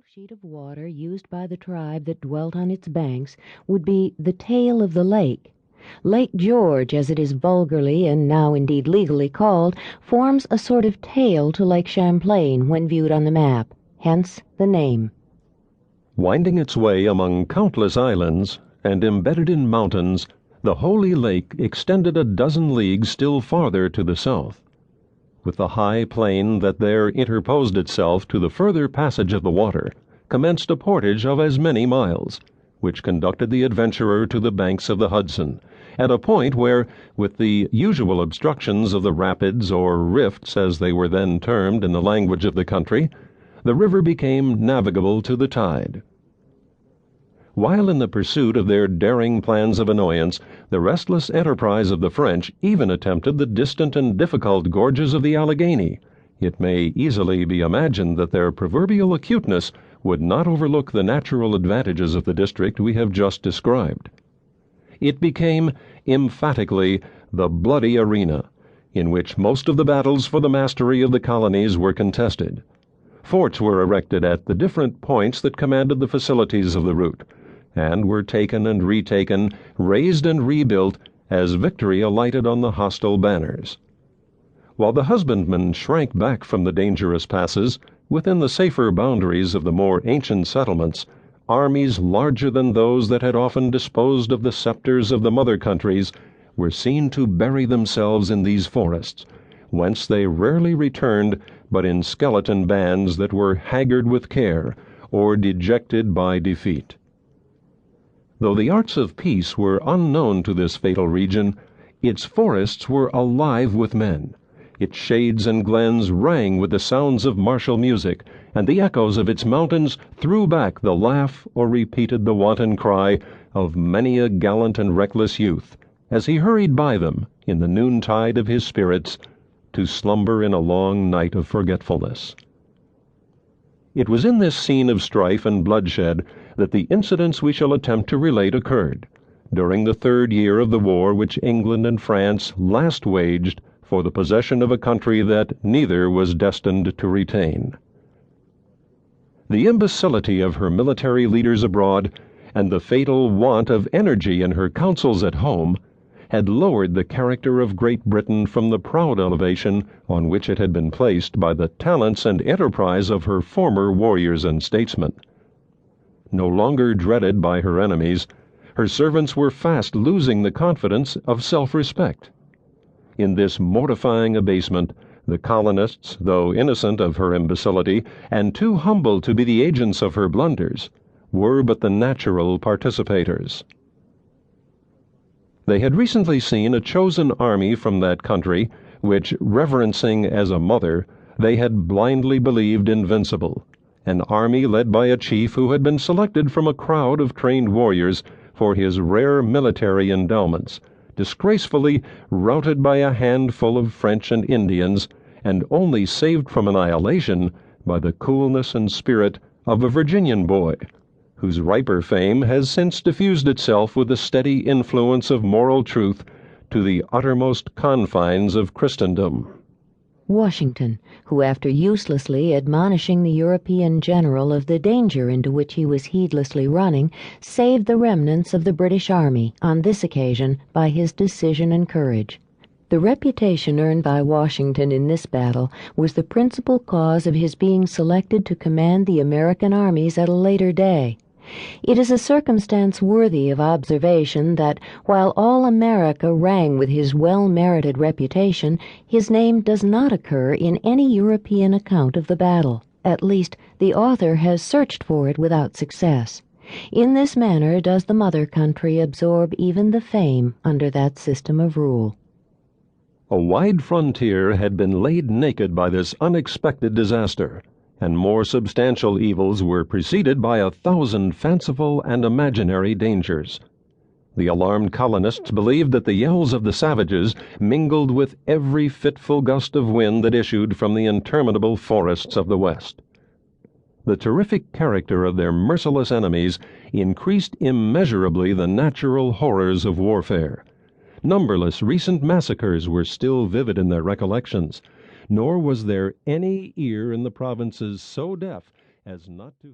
sheet of water used by the tribe that dwelt on its banks would be the tail of the lake. Lake George, as it is vulgarly and now indeed legally called, forms a sort of tail to Lake Champlain when viewed on the map, hence the name. Winding its way among countless islands and embedded in mountains, the Holy Lake extended a dozen leagues still farther to the south. With the high plain that there interposed itself to the further passage of the water, commenced a portage of as many miles, which conducted the adventurer to the banks of the Hudson, at a point where, with the usual obstructions of the rapids or rifts as they were then termed in the language of the country, the river became navigable to the tide. While in the pursuit of their daring plans of annoyance, the restless enterprise of the French even attempted the distant and difficult gorges of the Allegheny, it may easily be imagined that their proverbial acuteness would not overlook the natural advantages of the district we have just described. It became, emphatically, the bloody arena, in which most of the battles for the mastery of the colonies were contested. Forts were erected at the different points that commanded the facilities of the route, and were taken and retaken, razed and rebuilt, as victory alighted on the hostile banners. While the husbandmen shrank back from the dangerous passes, within the safer boundaries of the more ancient settlements, armies larger than those that had often disposed of the scepters of the mother countries were seen to bury themselves in these forests, whence they rarely returned but in skeleton bands that were haggard with care or dejected by defeat. Though the arts of peace were unknown to this fatal region, its forests were alive with men. Its shades and glens rang with the sounds of martial music, and the echoes of its mountains threw back the laugh or repeated the wanton cry of many a gallant and reckless youth, as he hurried by them in the noontide of his spirits to slumber in a long night of forgetfulness. It was in this scene of strife and bloodshed that the incidents we shall attempt to relate occurred, during the third year of the war which England and France last waged for the possession of a country that neither was destined to retain. The imbecility of her military leaders abroad, and the fatal want of energy in her councils at home, had lowered the character of Great Britain from the proud elevation on which it had been placed by the talents and enterprise of her former warriors and statesmen. No longer dreaded by her enemies, her servants were fast losing the confidence of self-respect. In this mortifying abasement, the colonists, though innocent of her imbecility and too humble to be the agents of her blunders, were but the natural participators. They had recently seen a chosen army from that country, which, reverencing as a mother, they had blindly believed invincible, an army led by a chief who had been selected from a crowd of trained warriors for his rare military endowments, disgracefully routed by a handful of French and Indians, and only saved from annihilation by the coolness and spirit of a Virginian boy, whose riper fame has since diffused itself with the steady influence of moral truth to the uttermost confines of Christendom. Washington, who, after uselessly admonishing the European general of the danger into which he was heedlessly running, saved the remnants of the British army on this occasion by his decision and courage. The reputation earned by Washington in this battle was the principal cause of his being selected to command the American armies at a later day. It is a circumstance worthy of observation that, while all America rang with his well-merited reputation, his name does not occur in any European account of the battle. At least, the author has searched for it without success. In this manner does the mother country absorb even the fame under that system of rule. A wide frontier had been laid naked by this unexpected disaster, and more substantial evils were preceded by 1,000 fanciful and imaginary dangers. The alarmed colonists believed that the yells of the savages mingled with every fitful gust of wind that issued from the interminable forests of the West. The terrific character of their merciless enemies increased immeasurably the natural horrors of warfare. Numberless recent massacres were still vivid in their recollections, nor was there any ear in the provinces so deaf as not to